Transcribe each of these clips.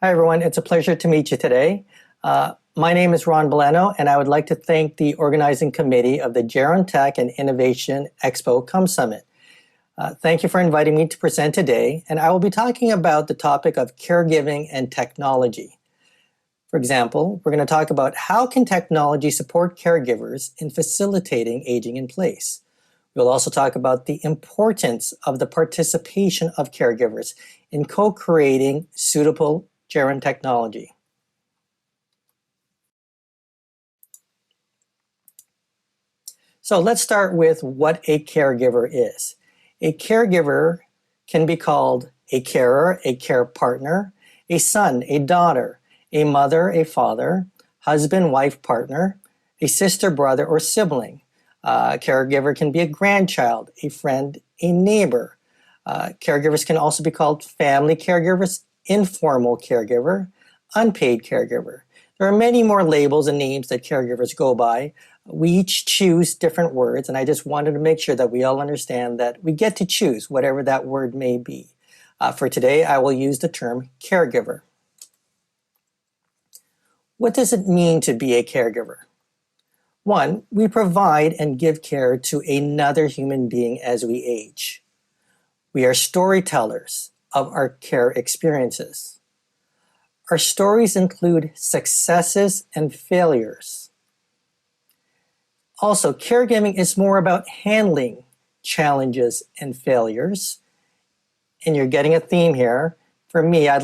Hi everyone, it's a pleasure to meet you today. My name is Ron Beleno, and I would like to thank the organizing committee of the Gerontech and Innovation Expo Come Summit. Thank you for inviting me to present today, and I will be talking about the topic of caregiving and technology. For example, we're going to talk about how can technology support caregivers in facilitating aging in place. We'll also talk about the importance of the participation of caregivers in co-creating suitable gerund technology. So let's start with what a caregiver is. A caregiver can be called a carer, a care partner, a son, a daughter, a mother, a father, husband, wife, partner, a sister, brother, or sibling. A caregiver can be a grandchild, a friend, a neighbor. Caregivers can also be called family caregivers, informal caregiver, unpaid caregiver. There are many more labels and names that caregivers go by. We each choose different words, and I just wanted to make sure that we all understand that we get to choose whatever that word may be. For today, I will use the term caregiver. What does it mean to be a caregiver? One, we provide and give care to another human being as we age. We are storytellers of our care experiences. Our stories include successes and failures. Also, caregiving is more about handling challenges and failures. And you're getting a theme here. For me, I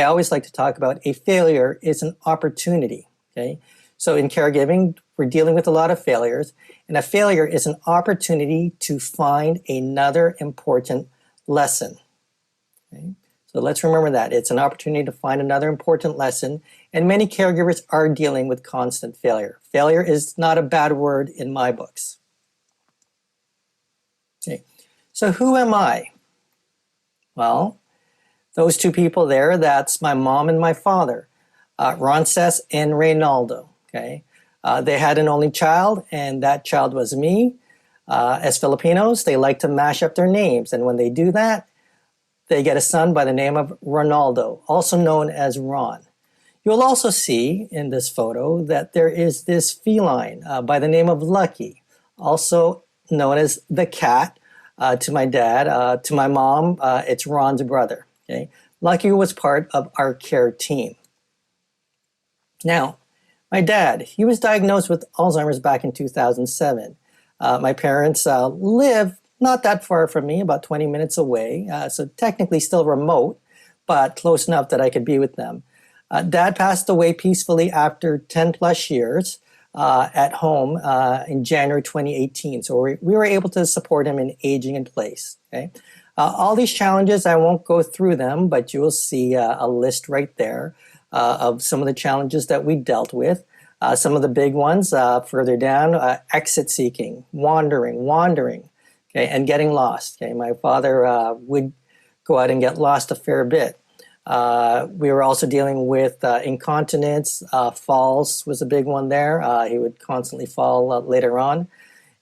always like to talk about a failure is an opportunity. Okay? So in caregiving, we're dealing with a lot of failures, and a failure is an opportunity to find another important lesson. Okay? So let's remember that. It's an opportunity to find another important lesson, and many caregivers are dealing with constant failure. Failure is not a bad word in my books. Okay. So who am I? Well, those two people there, that's my mom and my father, Ronces and Reynaldo. Okay. They had an only child, and that child was me. As Filipinos, they like to mash up their names, and when they do that, they get a son by the name of Ronaldo, also known as Ron. You'll also see in this photo that there is this feline by the name of Lucky, also known as the cat. To my dad, to my mom, it's Ron's brother. Okay? Lucky was part of our care team. Now, my dad, he was diagnosed with Alzheimer's back in 2007. My parents live not that far from me, about 20 minutes away, so technically still remote, but close enough that I could be with them. Dad passed away peacefully after 10 plus years at home in January 2018, so we were able to support him in aging in place. Okay? All these challenges, I won't go through them, but you will see a list right there of some of the challenges that we dealt with. Some of the big ones further down, exit seeking, wandering, okay, and getting lost. Okay? My father would go out and get lost a fair bit. We were also dealing with incontinence, falls was a big one there. He would constantly fall later on.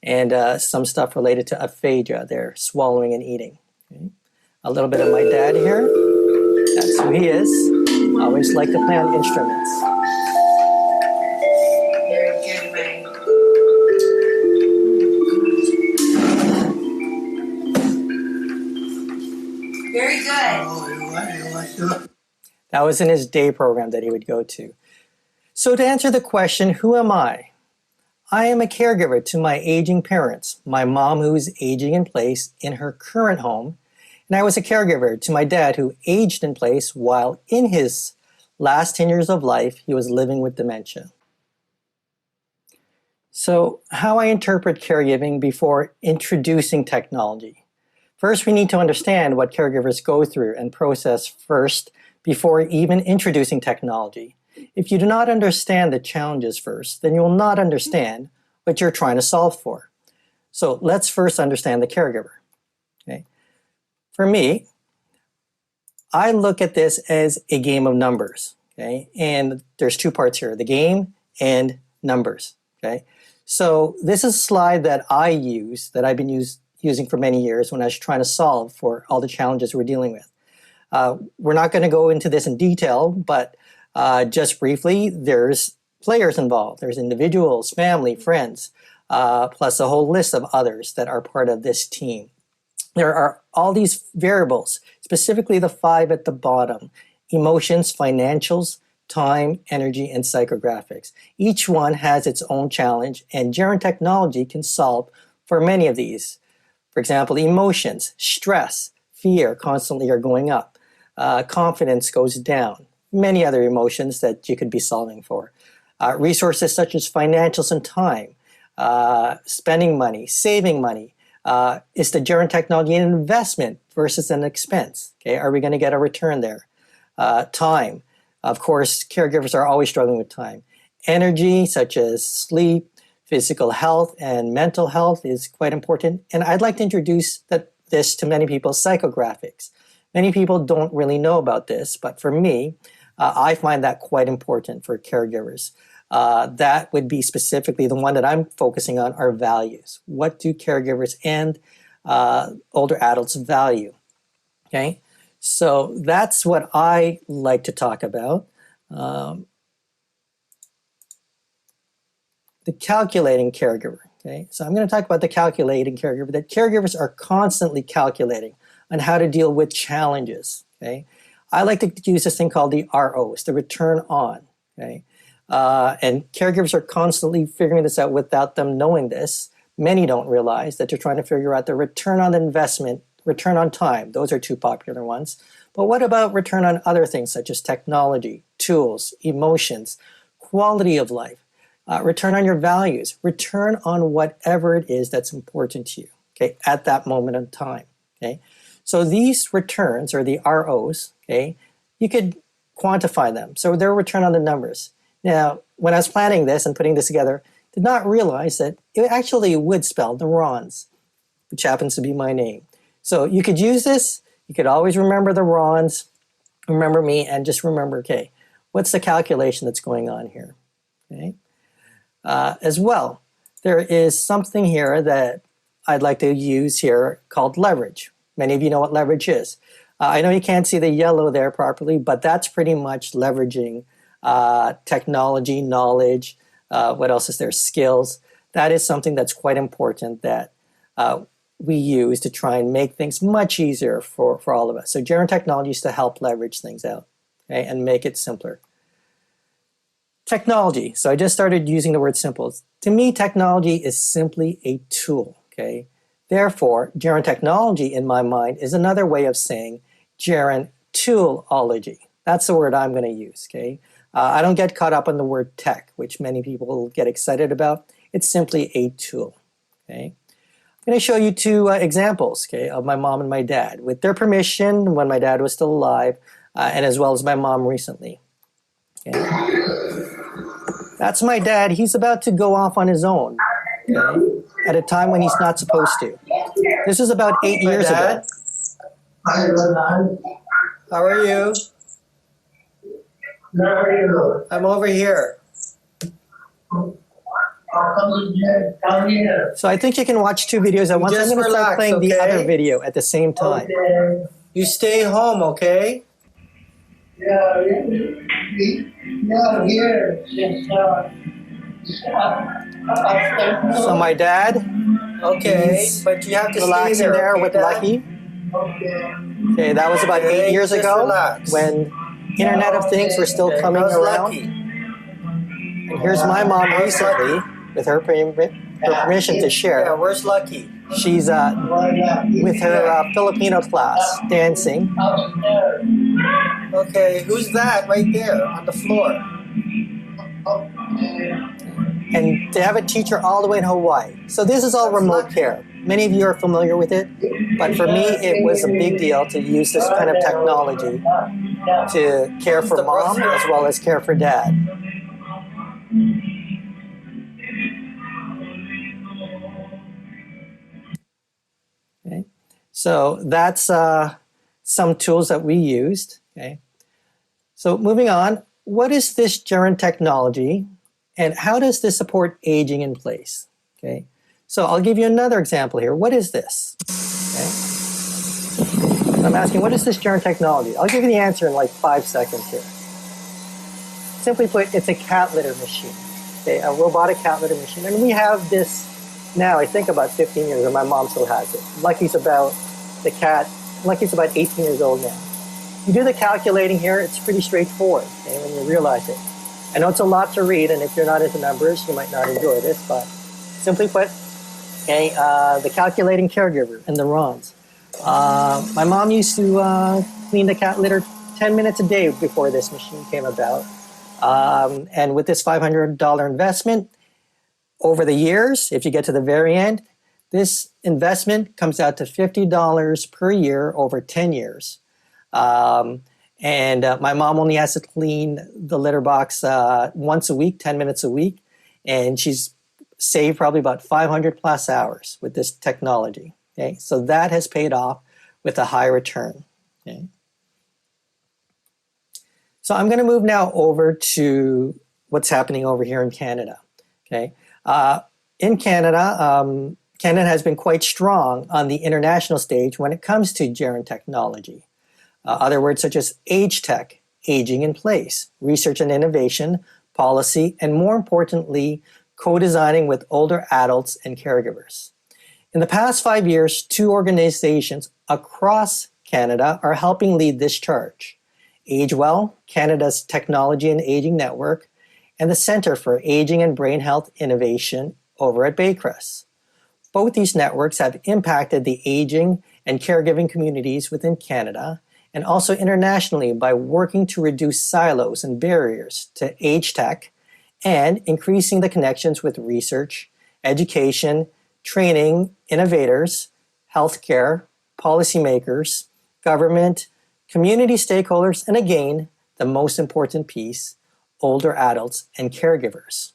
And some stuff related to aphasia there, swallowing and eating. Okay? A little bit of my dad here. That's who he is. Always liked to play on instruments. Very good, Ray. Very good. That was in his day program that he would go to. So to answer the question, who am I? I am a caregiver to my aging parents, my mom who is aging in place in her current home, and I was a caregiver to my dad who aged in place while in his last 10 years of life, he was living with dementia. So how I interpret caregiving before introducing technology. First, we need to understand what caregivers go through and process first before even introducing technology. If you do not understand the challenges first, then you will not understand what you're trying to solve for. So let's first understand the caregiver. Okay? For me, I look at this as a game of numbers. Okay? And there's two parts here, the game and numbers. Okay? So this is a slide that I use, that I've been using for many years when I was trying to solve for all the challenges we're dealing with. We're not going to go into this in detail, but just briefly, there's players involved. There's individuals, family, friends, plus a whole list of others that are part of this team. There are all these variables, specifically the 5 at the bottom: emotions, financials, time, energy, and psychographics. Each one has its own challenge, and Gerontech technology can solve for many of these. For example, emotions, stress, fear constantly are going up. Confidence goes down. Many other emotions that you could be solving for. Resources such as financials and time, spending money, saving money. Is the Gerontech technology an investment versus an expense? Okay, are we going to get a return there? Time. Of course, caregivers are always struggling with time. Energy, such as sleep, physical health, and mental health is quite important. And I'd like to introduce this to many people, psychographics. Many people don't really know about this, but for me, I find that quite important for caregivers. That would be specifically the one that I'm focusing on, are values. What do caregivers and older adults value? Okay, so that's what I like to talk about. The calculating caregiver. Okay, so I'm going to talk about the calculating caregiver, that caregivers are constantly calculating on how to deal with challenges. Okay, I like to use this thing called the ROs, the return on. Okay, and caregivers are constantly figuring this out without them knowing this. Many don't realize that they're trying to figure out the return on investment, return on time. Those are two popular ones. But what about return on other things such as technology, tools, emotions, quality of life? Return on your values, return on whatever it is that's important to you, okay, at that moment in time, okay? So these returns, or the ROs, okay, you could quantify them. So they're return on the numbers. Now, when I was planning this and putting this together, did not realize that it actually would spell the Rons, which happens to be my name. So you could use this, you could always remember the Rons, remember me, and just remember, okay, what's the calculation that's going on here, okay? As well, there is something here that I'd like to use here called leverage. Many of you know what leverage is. I know you can't see the yellow there properly, but that's pretty much leveraging technology, knowledge, what else is there, skills. That is something that's quite important that we use to try and make things much easier for all of us. So Gerontech technology is to help leverage things out, okay, and make it simpler. Technology. So I just started using the word simple. To me, technology is simply a tool, okay? Therefore, Gerontech technology, in my mind, is another way of saying gerontoology. That's the word I'm going to use, okay? I don't get caught up on the word tech, which many people get excited about. It's simply a tool, okay? I'm going to show you two examples, okay, of my mom and my dad, with their permission when my dad was still alive, and as well as my mom recently. Okay. That's my dad. He's about to go off on his own, okay, at a time when he's not supposed to. This is about 8 years ago. Hi, Ronan. How are you? Where are you? I'm over here. How come you down here? So I think you can watch two videos at once. I'm Just going to start relax, playing the okay? other video at the same time. Okay. You stay home, okay? Yeah, here. Yes, So my dad, Okay, He's but you have to stay relaxing there okay, with Dad? Lucky. Okay. Okay, that was about 8 Okay, years just ago relax. when Internet of Things were still Okay, coming how's around. Lucky? And here's my mom recently, with her permission to Yeah, share. where's Lucky? She's with her Filipino class, dancing. Upstairs. Okay, who's that right there on the floor? And to have a teacher all the way in Hawaii. So this is all remote care. Many of you are familiar with it, but for me it was a big deal to use this kind of technology to care for mom as well as care for dad. Okay. So that's some tools that we used. Okay. So moving on, what is this Gerontech technology and how does this support aging in place? Okay. So I'll give you another example here. What is this? Okay. So I'm asking, what is this Gerontechnology? I'll give you the answer in like 5 seconds here. Simply put, it's a cat litter machine, okay, a robotic cat litter machine. And we have this now, I think about 15 years, and my mom still has it. Lucky's about 18 years old now. You do the calculating here, it's pretty straightforward, okay, when you realize it. I know it's a lot to read, and if you're not into numbers, you might not enjoy this, but simply put, okay, the calculating caregiver and the RONs. My mom used to clean the cat litter 10 minutes a day before this machine came about. And with this $500 investment, over the years, if you get to the very end, this investment comes out to $50 per year over 10 years. My mom only has to clean the litter box once a week, 10 minutes a week, and she's saved probably about 500 plus hours with this technology. Okay, so that has paid off with a high return. Okay. So I'm going to move now over to what's happening over here in Canada. Okay, in Canada, Canada has been quite strong on the international stage when it comes to Gerontechnology. Other words such as age tech, aging in place, research and innovation, policy, and more importantly, co-designing with older adults and caregivers. In the past 5 years, 2 organizations across Canada are helping lead this charge. AgeWell, Canada's Technology and Aging Network, and the Center for Aging and Brain Health Innovation over at Baycrest. Both these networks have impacted the aging and caregiving communities within Canada and also internationally by working to reduce silos and barriers to age tech and increasing the connections with research, education, training, innovators, healthcare, policymakers, government, community stakeholders, and again, the most important piece, older adults and caregivers.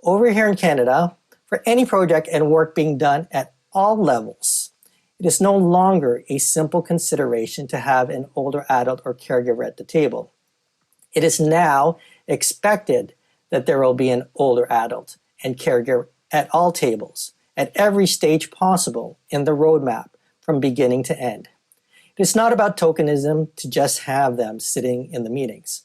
Over here in Canada, for any project and work being done at all levels, it is no longer a simple consideration to have an older adult or caregiver at the table. It is now expected that there will be an older adult and caregiver at all tables, at every stage possible in the roadmap from beginning to end. It's not about tokenism to just have them sitting in the meetings.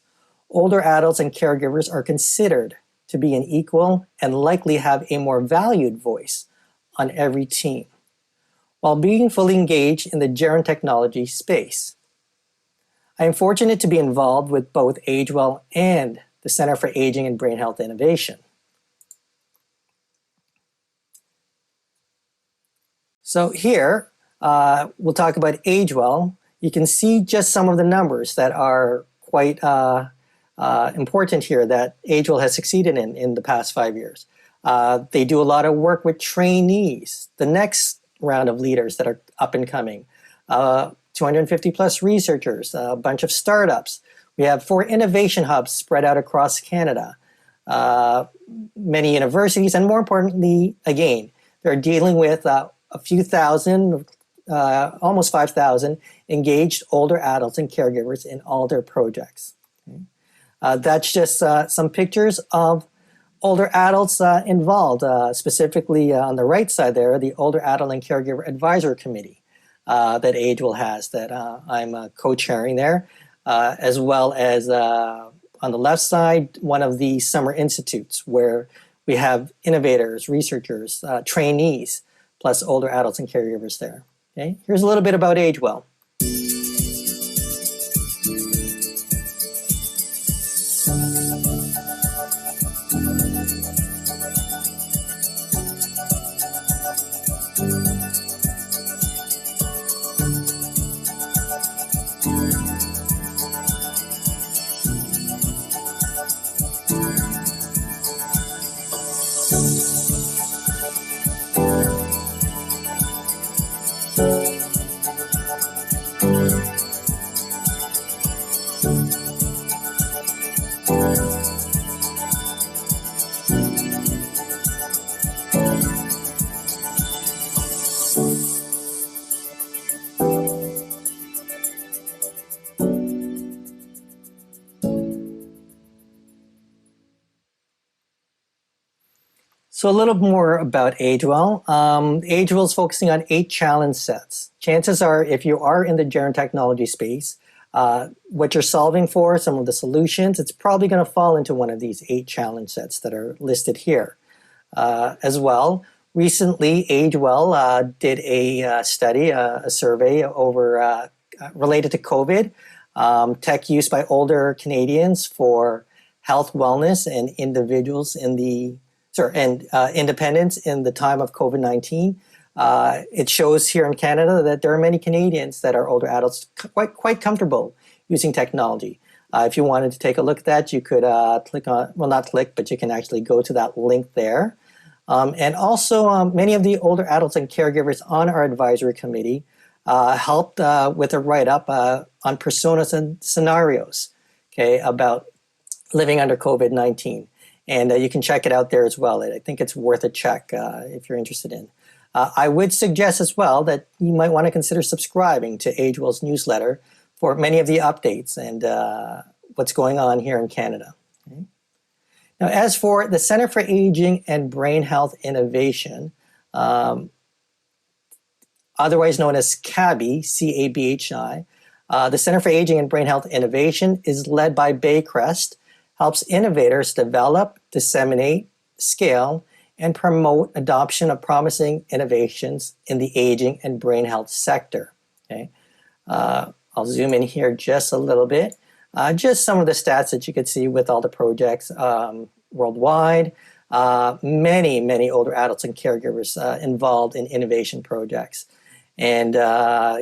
Older adults and caregivers are considered to be an equal and likely have a more valued voice on every team, while being fully engaged in the Gerontechnology space. I am fortunate to be involved with both AgeWell and the Center for Aging and Brain Health Innovation. So here, we'll talk about AgeWell. You can see just some of the numbers that are quite important here that AgeWell has succeeded in the past 5 years. They do a lot of work with trainees, the next round of leaders that are up and coming, 250 plus researchers, a bunch of startups. We have 4 innovation hubs spread out across Canada, many universities, and more importantly, again, they're dealing with a few thousand, almost 5,000 engaged older adults and caregivers in all their projects. Okay. That's just some pictures of older adults involved, specifically on the right side there, the Older Adult and Caregiver Advisory Committee that AgeWell has that I'm co-chairing there, as well as on the left side, one of the summer institutes where we have innovators, researchers, trainees, plus older adults and caregivers there. Okay, here's a little bit about AgeWell. So a little more about AgeWell. AgeWell is focusing on 8 challenge sets. Chances are, if you are in the gerontechnology space, what you're solving for, some of the solutions, it's probably going to fall into one of these 8 challenge sets that are listed here. As well, recently, AgeWell did a study, a survey over related to COVID, tech use by older Canadians for health, wellness, and independence in the time of COVID-19. It shows here in Canada that there are many Canadians that are older adults quite comfortable using technology. If you wanted to take a look at that, you could click on, well, not click, but you can actually go to that link there. And also, many of the older adults and caregivers on our advisory committee helped with a write-up on personas and scenarios, okay, about living under COVID-19. And you can check it out there as well. I think it's worth a check if you're interested in. I would suggest as well that you might want to consider subscribing to AgeWell's newsletter for many of the updates and what's going on here in Canada. Okay. Now, as for the Center for Aging and Brain Health Innovation, otherwise known as CABI, C-A-B-H-I, the Center for Aging and Brain Health Innovation is led by Baycrest, helps innovators develop, disseminate, scale, and promote adoption of promising innovations in the aging and brain health sector. Okay, I'll zoom in here just a little bit. Just some of the stats that you could see with all the projects worldwide. Many older adults and caregivers involved in innovation projects. And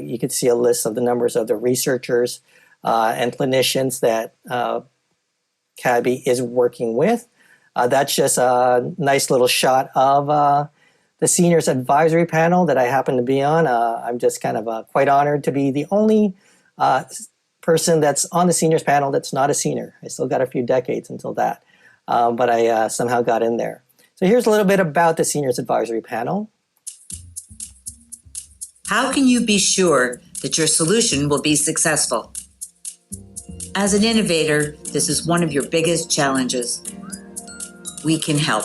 you could see a list of the numbers of the researchers and clinicians that CABI is working with. That's just a nice little shot of the seniors advisory panel that I happen to be on. I'm just kind of quite honored to be the only person that's on the seniors panel that's not a senior. I still got a few decades until that, but I somehow got in there. So here's a little bit about the seniors advisory panel. How can you be sure that your solution will be successful? As an innovator, this is one of your biggest challenges. We can help.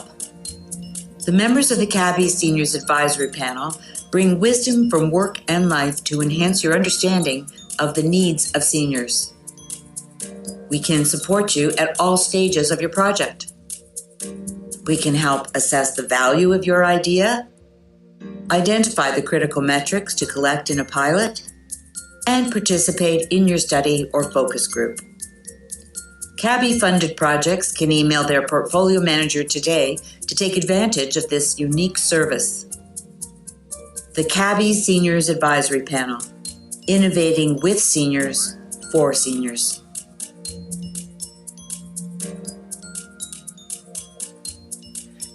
The members of the CABI Seniors Advisory Panel bring wisdom from work and life to enhance your understanding of the needs of seniors. We can support you at all stages of your project. We can help assess the value of your idea, identify the critical metrics to collect in a pilot, and participate in your study or focus group. CABI-funded projects can email their portfolio manager today to take advantage of this unique service. The CABI Seniors Advisory Panel, innovating with seniors for seniors.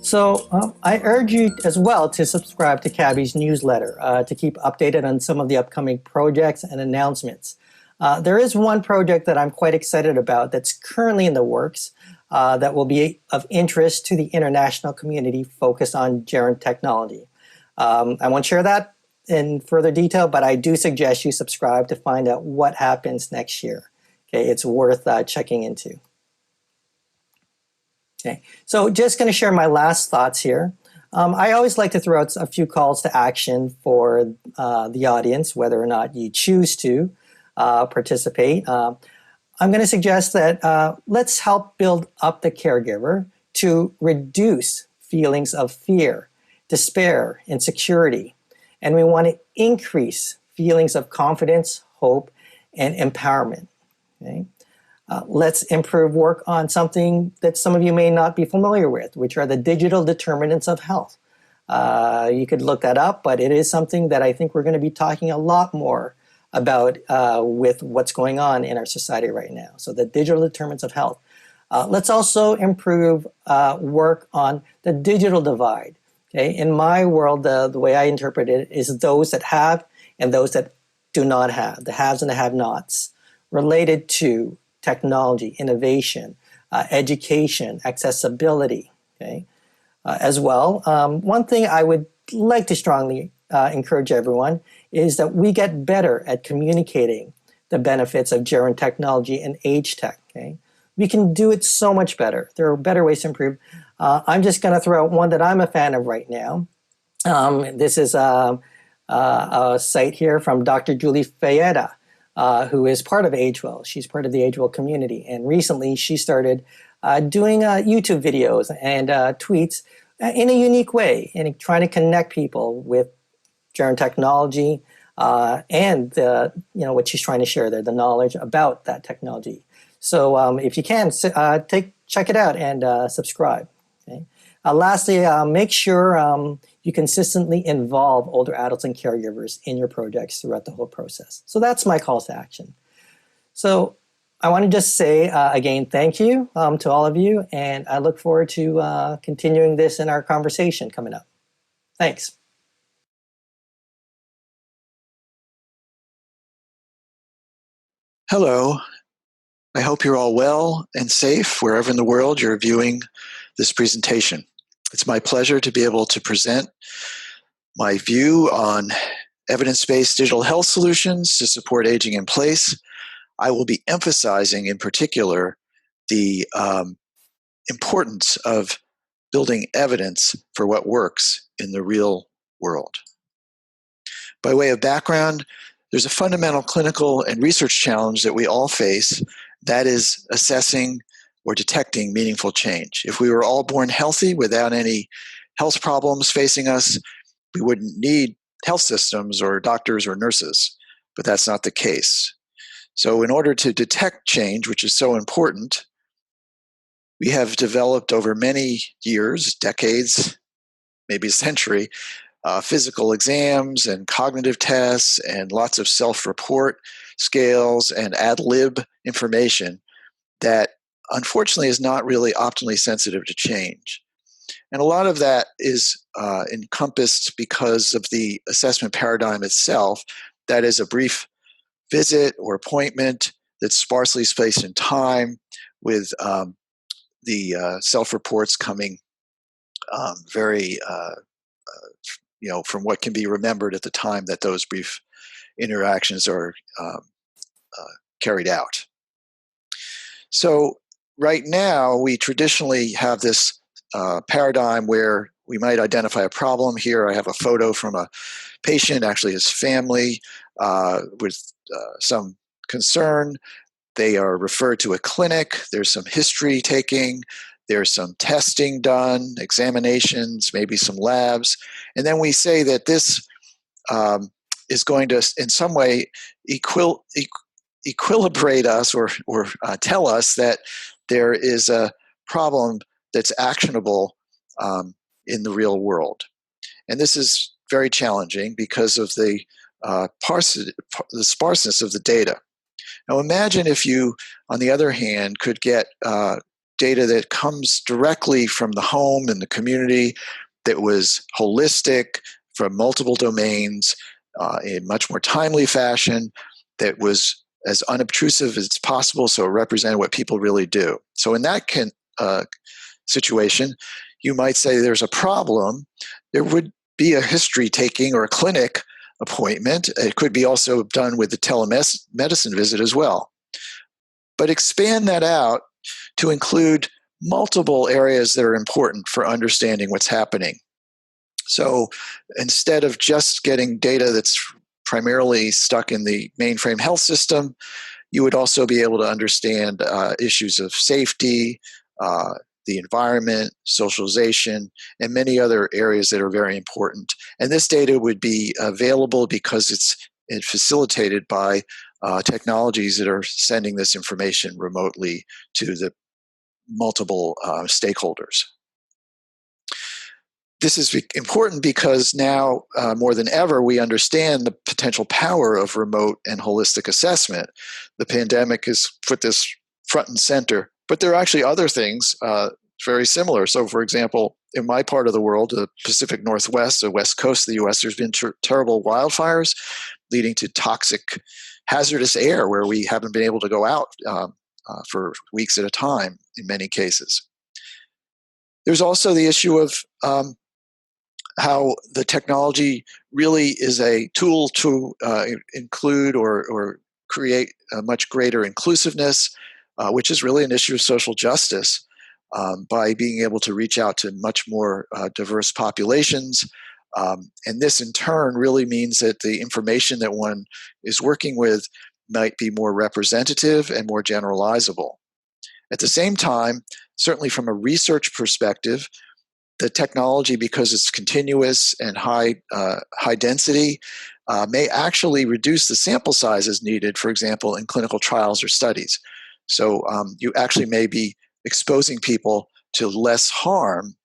So I urge you as well to subscribe to CABI's newsletter to keep updated on some of the upcoming projects and announcements. There is one project that I'm quite excited about that's currently in the works that will be of interest to the international community focused on gerontechnology. I won't share that in further detail, but I do suggest you subscribe to find out what happens next year. Okay, it's worth checking into. Okay, so just going to share my last thoughts here. I always like to throw out a few calls to action for the audience, whether or not you choose to participate. I'm going to suggest that let's help build up the caregiver to reduce feelings of fear, despair, insecurity. And we want to increase feelings of confidence, hope, and empowerment. Okay? Let's improve work on something that some of you may not be familiar with, which are the digital determinants of health. You could look that up, but it is something that I think we're going to be talking a lot more about with what's going on in our society right now. So the digital determinants of health. Let's also improve work on the digital divide. Okay? In my world, the way I interpret it is those that have and those that do not have, the haves and the have-nots, related to technology, innovation, education, accessibility, okay? As well. One thing I would like to strongly encourage everyone is that we get better at communicating the benefits of gerontechnology and age tech, okay? We can do it so much better. There are better ways to improve. I'm just going to throw out one that I'm a fan of right now. This is a site here from Dr. Julie Fayetta, who is part of AgeWell. She's part of the AgeWell community. And recently she started doing YouTube videos and tweets in a unique way and trying to connect people with Gerontech technology and what she's trying to share there, the knowledge about that technology. So if you can, check it out and subscribe. Okay? Lastly, make sure you consistently involve older adults and caregivers in your projects throughout the whole process. So that's my call to action. So I want to just say again, thank you to all of you, and I look forward to continuing this in our conversation coming up. Thanks. Hello. I hope you're all well and safe wherever in the world you're viewing this presentation. It's my pleasure to be able to present my view on evidence-based digital health solutions to support aging in place. I will be emphasizing in particular the importance of building evidence for what works in the real world. By way of background, there's a fundamental clinical and research challenge that we all face, that is assessing or detecting meaningful change. If we were all born healthy without any health problems facing us, we wouldn't need health systems or doctors or nurses, but that's not the case. So in order to detect change, which is so important, we have developed over many years, decades, maybe a century, physical exams and cognitive tests and lots of self-report scales and ad lib information that unfortunately is not really optimally sensitive to change. And a lot of that is encompassed because of the assessment paradigm itself. That is a brief visit or appointment that's sparsely spaced in time with the self-reports coming very from what can be remembered at the time that those brief interactions are carried out. So right now, we traditionally have this paradigm where we might identify a problem. Here I have a photo from a patient, actually his family, with some concern. They are referred to a clinic. There's some history taking. There's some testing done, examinations, maybe some labs. And then we say that this is going to, in some way, equilibrate us or tell us that there is a problem that's actionable in the real world. And this is very challenging because of the sparseness of the data. Now imagine if you, on the other hand, could get data that comes directly from the home and the community that was holistic from multiple domains in much more timely fashion, that was as unobtrusive as possible, so it represented what people really do. So in that situation, you might say there's a problem. There would be a history taking or a clinic appointment. It could be also done with the telemedicine visit as well. But expand that out to include multiple areas that are important for understanding what's happening. So instead of just getting data that's primarily stuck in the mainframe health system, you would also be able to understand issues of safety, the environment, socialization, and many other areas that are very important. And this data would be available because it's facilitated by technologies that are sending this information remotely to the multiple stakeholders. This is important because now, more than ever, we understand the potential power of remote and holistic assessment. The pandemic has put this front and center, but there are actually other things very similar. So, for example, in my part of the world, the Pacific Northwest, the west coast of the U.S., there's been terrible wildfires leading to toxic, hazardous air where we haven't been able to go out for weeks at a time in many cases. There's also the issue of how the technology really is a tool to include or create a much greater inclusiveness, which is really an issue of social justice, by being able to reach out to much more diverse populations. And this in turn really means that the information that one is working with might be more representative and more generalizable. At the same time, certainly from a research perspective, the technology, because it's continuous and high density, may actually reduce the sample sizes needed, for example, in clinical trials or studies. So you actually may be exposing people to less harm,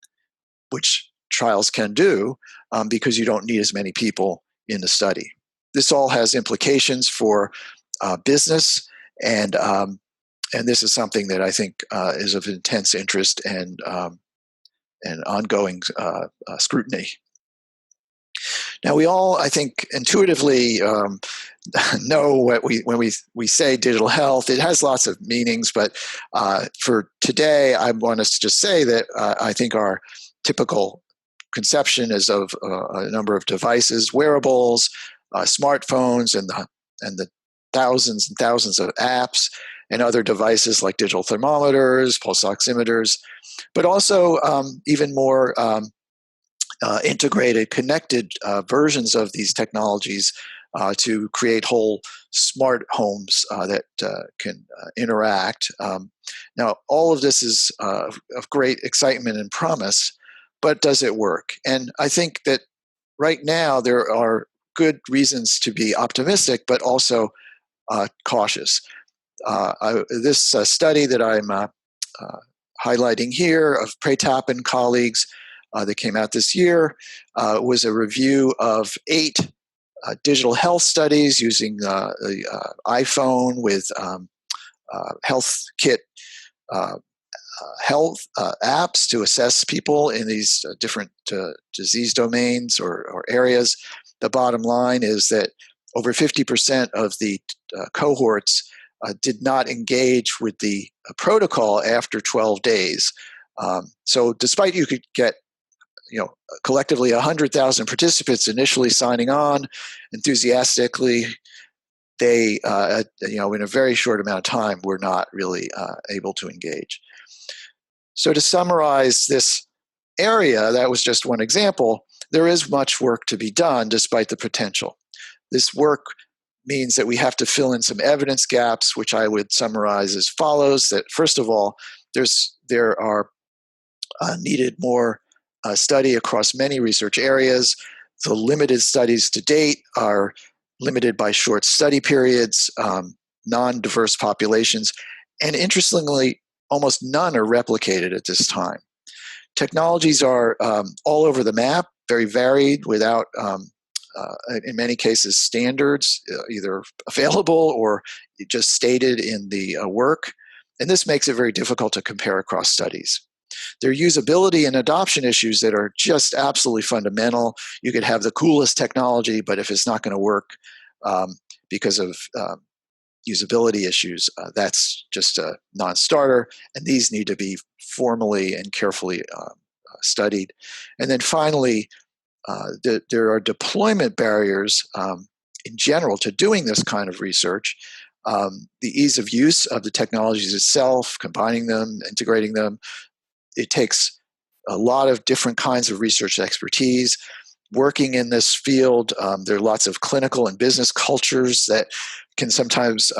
which trials can do, because you don't need as many people in the study. This all has implications for business, and this is something that I think is of intense interest and ongoing scrutiny. Now, we all, I think, intuitively know when we say digital health. It has lots of meanings, but for today, I want us to just say that I think our typical conception is of a number of devices, wearables, smartphones, and the thousands and thousands of apps and other devices like digital thermometers, pulse oximeters, but also even more integrated, connected versions of these technologies to create whole smart homes that can interact. Now, all of this is of great excitement and promise, but does it work? And I think that right now there are good reasons to be optimistic, but also cautious. This study that I'm highlighting here of Pratap and colleagues that came out this year was a review of 8 digital health studies using the iPhone with health kit health apps to assess people in these different disease domains or areas. The bottom line is that over 50% of the cohorts did not engage with the protocol after 12 days. So despite you could get collectively 100,000 participants initially signing on enthusiastically, they, in a very short amount of time, were not really able to engage. So to summarize this area, that was just one example, there is much work to be done despite the potential. This work means that we have to fill in some evidence gaps, which I would summarize as follows: that first of all, there are needed more study across many research areas. The limited studies to date are limited by short study periods, non-diverse populations, and interestingly, almost none are replicated at this time. Technologies are all over the map, very varied, without, in many cases, standards either available or just stated in the work. And this makes it very difficult to compare across studies. There are usability and adoption issues that are just absolutely fundamental. You could have the coolest technology, but if it's not going to work because of usability issues, that's just a non-starter, and these need to be formally and carefully studied. And then finally, there are deployment barriers in general to doing this kind of research. The ease of use of the technologies itself, combining them, integrating them, it takes a lot of different kinds of research expertise. Working in this field, there are lots of clinical and business cultures that can sometimes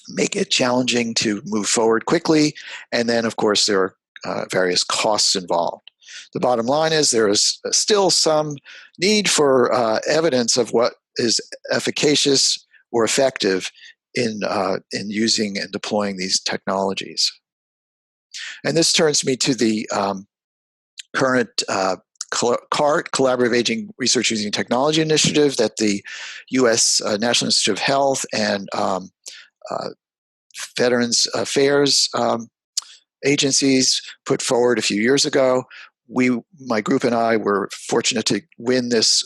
make it challenging to move forward quickly. And then, of course, there are various costs involved. The bottom line is there is still some need for evidence of what is efficacious or effective in using and deploying these technologies. And this turns me to the current CART, Collaborative Aging Research Using Technology Initiative that the U.S. National Institute of Health and Veterans Affairs agencies put forward a few years ago. My group and I were fortunate to win this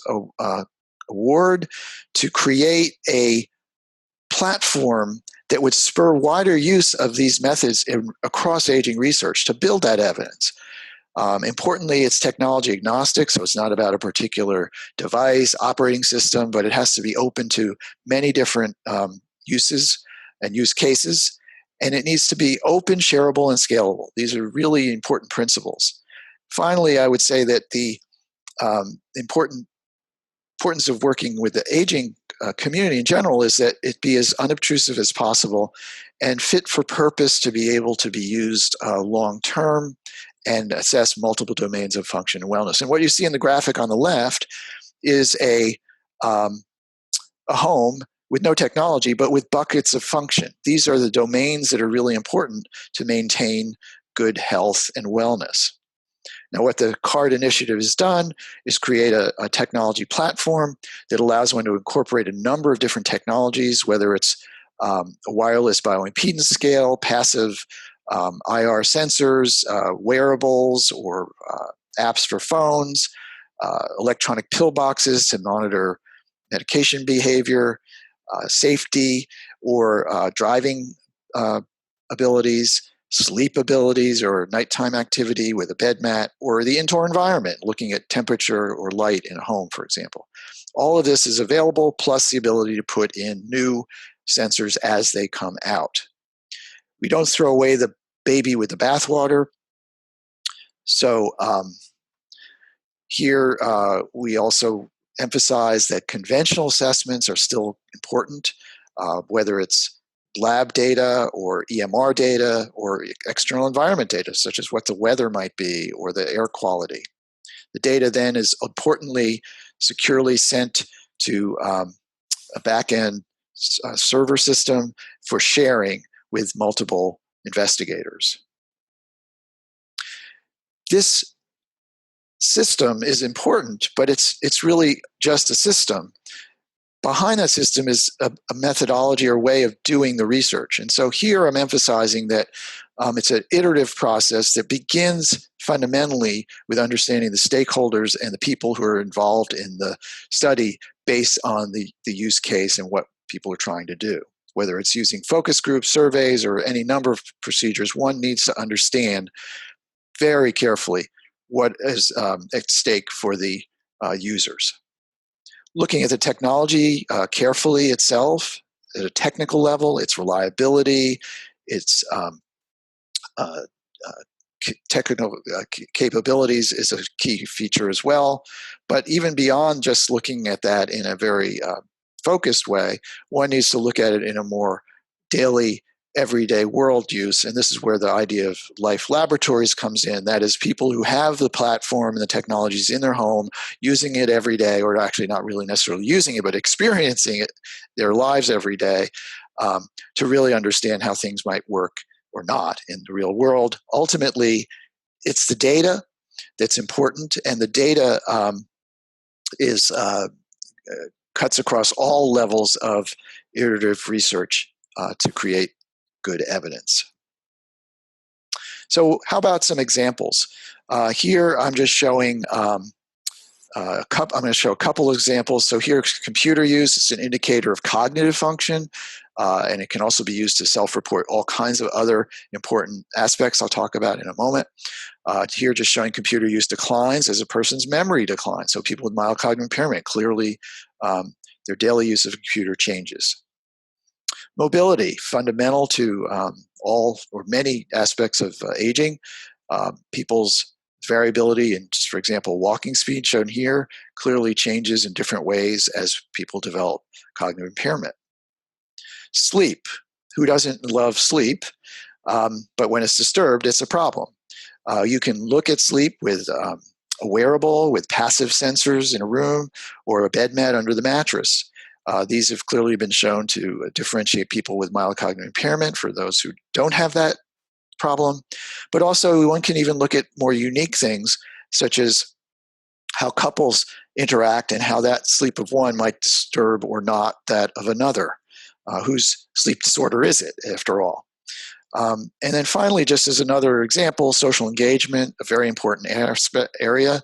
award to create a platform that would spur wider use of these methods across aging research to build that evidence. Importantly, it's technology agnostic, so it's not about a particular device, operating system, but it has to be open to many different uses and use cases. And it needs to be open, shareable, and scalable. These are really important principles. Finally, I would say that the importance of working with the aging community in general is that it be as unobtrusive as possible and fit for purpose to be able to be used long-term and assess multiple domains of function and wellness. And what you see in the graphic on the left is a home with no technology, but with buckets of function. These are the domains that are really important to maintain good health and wellness. Now, what the CARD initiative has done is create a technology platform that allows one to incorporate a number of different technologies, whether it's a wireless bioimpedance scale, passive IR sensors, wearables, or apps for phones, electronic pill boxes to monitor medication behavior, safety, or driving abilities, sleep abilities or nighttime activity with a bed mat, or the indoor environment, looking at temperature or light in a home, for example. All of this is available, plus the ability to put in new sensors as they come out. We don't throw away the baby with the bathwater. So here we also emphasize that conventional assessments are still important, whether it's lab data or EMR data or external environment data, such as what the weather might be or the air quality. The data then is importantly securely sent to a back-end server system for sharing with multiple investigators. This system is important, but it's really just a system. Behind that system is a methodology or way of doing the research. And so here I'm emphasizing that it's an iterative process that begins fundamentally with understanding the stakeholders and the people who are involved in the study based on the use case and what people are trying to do. Whether it's using focus groups, surveys, or any number of procedures, one needs to understand very carefully what is at stake for the users. Looking at the technology carefully itself, at a technical level, its reliability, its technical capabilities is a key feature as well. But even beyond just looking at that in a very focused way, one needs to look at it in a more daily, everyday world use. And this is where the idea of life laboratories comes in. That is, people who have the platform and the technologies in their home, using it every day, or actually not really necessarily using it, but experiencing it their lives every day, to really understand how things might work or not in the real world. Ultimately, it's the data that's important, and the data is cuts across all levels of iterative research to create good evidence. So how about some examples? Here I'm just showing I'm going to show a couple of examples. So here's computer use. It's an indicator of cognitive function, and it can also be used to self-report all kinds of other important aspects I'll talk about in a moment. Here just showing computer use declines as a person's memory declines. So people with mild cognitive impairment, clearly their daily use of a computer changes. Mobility, fundamental to all or many aspects of aging. People's variability in, for example, walking speed shown here clearly changes in different ways as people develop cognitive impairment. Sleep, who doesn't love sleep? But when it's disturbed, it's a problem. You can look at sleep with a wearable, with passive sensors in a room, or a bed mat under the mattress. These have clearly been shown to differentiate people with mild cognitive impairment for those who don't have that problem. But also one can even look at more unique things, such as how couples interact and how that sleep of one might disturb or not that of another. Whose sleep disorder is it, after all? And then finally, just as another example, social engagement, a very important area.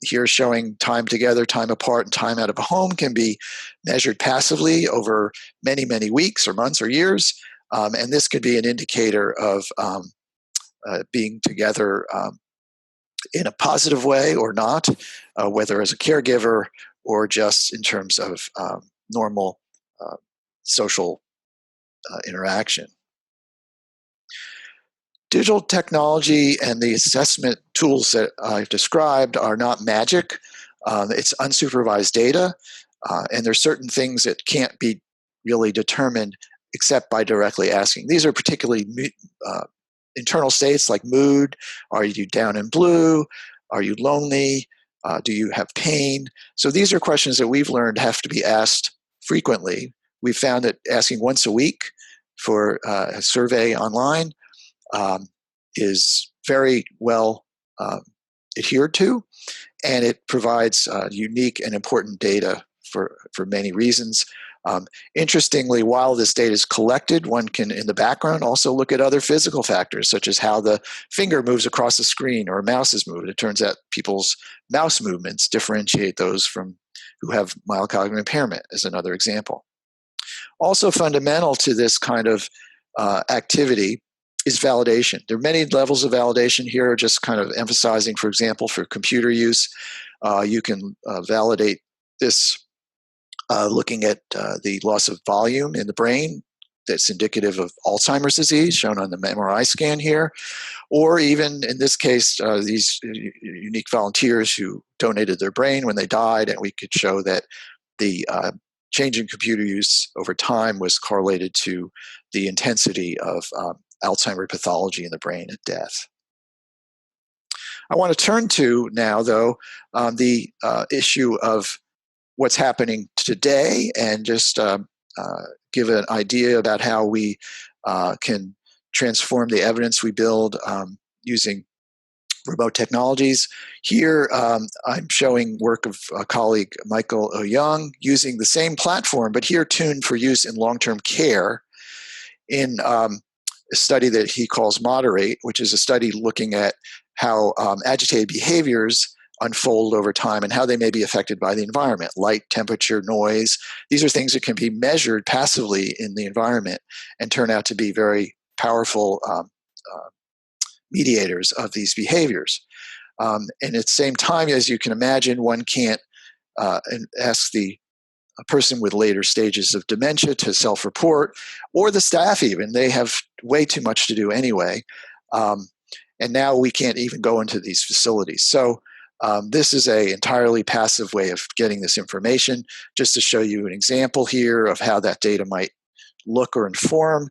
Here showing time together, time apart, and time out of a home can be measured passively over many, many weeks or months or years. And this could be an indicator of being together in a positive way or not, whether as a caregiver or just in terms of normal social interaction. Digital technology and the assessment tools that I've described are not magic. It's unsupervised data, and there's certain things that can't be really determined except by directly asking. These are particularly internal states like mood. Are you down in blue? Are you lonely? Do you have pain? So these are questions that we've learned have to be asked frequently. We've found that asking once a week for a survey online is very well adhered to, and it provides unique and important data for many reasons. Interestingly, while this data is collected, one can, in the background, also look at other physical factors, such as how the finger moves across the screen or a mouse is moved. It turns out people's mouse movements differentiate those from who have mild cognitive impairment, as another example. Also fundamental to this kind of activity is validation. There are many levels of validation here, just kind of emphasizing, for example, for computer use, you can validate this looking at the loss of volume in the brain that's indicative of Alzheimer's disease, shown on the MRI scan here, or even in this case, these unique volunteers who donated their brain when they died, and we could show that the change in computer use over time was correlated to the intensity of Alzheimer's pathology in the brain at death. I want to turn to now, though, the issue of what's happening today and just give an idea about how we can transform the evidence we build using remote technologies. Here, I'm showing work of a colleague, Michael Young, using the same platform, but here tuned for use in long-term care in a study that he calls Moderate, which is a study looking at how agitated behaviors unfold over time and how they may be affected by the environment, light, temperature, noise. These are things that can be measured passively in the environment and turn out to be very powerful mediators of these behaviors. And at the same time, as you can imagine, one can't ask a person with later stages of dementia to self-report, or the staff even. They have way too much to do anyway. And now we can't even go into these facilities. So this is an entirely passive way of getting this information. Just to show you an example here of how that data might look or inform.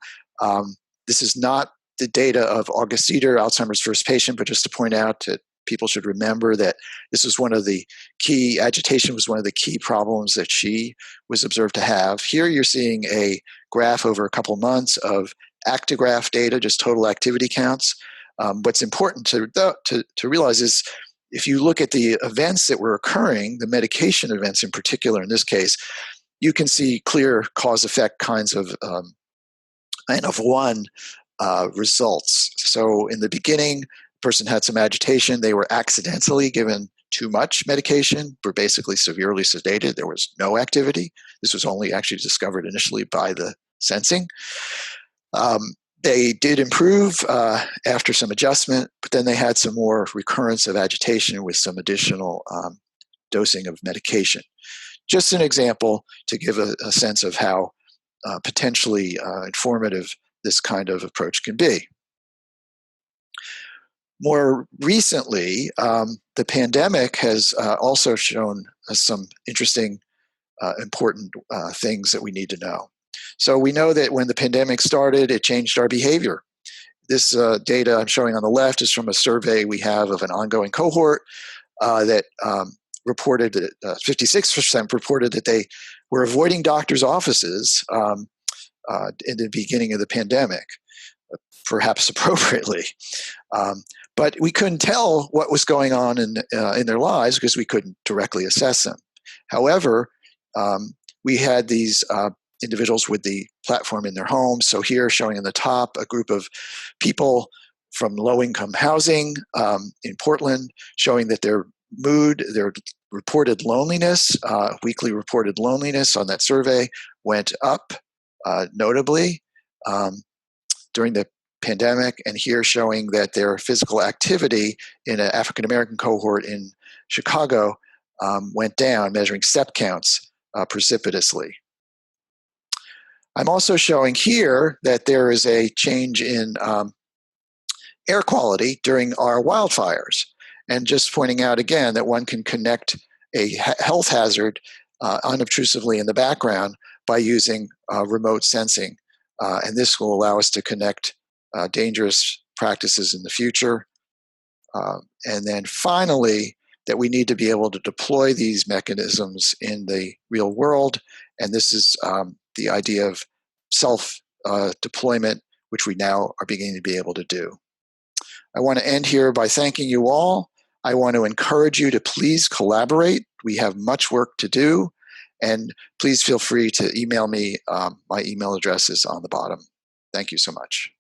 This is not the data of August Cedar, Alzheimer's first patient, but just to point out that people should remember that this was one of the key, agitation was one of the key problems that she was observed to have. Here you're seeing a graph over a couple months of actigraph data, just total activity counts. What's important to realize is if you look at the events that were occurring, the medication events in particular in this case, you can see clear cause-effect kinds of N of 1 results. So in the beginning, the person had some agitation. They were accidentally given too much medication, were basically severely sedated. There was no activity. This was only actually discovered initially by the sensing. They did improve after some adjustment, but then they had some more recurrence of agitation with some additional dosing of medication. Just an example to give a sense of how potentially informative this kind of approach can be. More recently, the pandemic has also shown us some interesting, important things that we need to know. So we know that when the pandemic started, it changed our behavior. This data I'm showing on the left is from a survey we have of an ongoing cohort that reported that 56% reported that they were avoiding doctors' offices in the beginning of the pandemic, perhaps appropriately. But we couldn't tell what was going on in their lives because we couldn't directly assess them. However, we had these individuals with the platform in their homes. So here showing in the top a group of people from low-income housing in Portland, showing that their mood, their reported loneliness, weekly reported loneliness on that survey went up notably during the pandemic, and here showing that their physical activity in an African-American cohort in Chicago went down, measuring step counts precipitously. I'm also showing here that there is a change in air quality during our wildfires. And just pointing out again that one can connect a health hazard unobtrusively in the background by using remote sensing. And this will allow us to connect dangerous practices in the future. And then finally, that we need to be able to deploy these mechanisms in the real world. And this is the idea of self-deployment, which we now are beginning to be able to do. I want to end here by thanking you all. I want to encourage you to please collaborate. We have much work to do. And please feel free to email me. My email address is on the bottom. Thank you so much.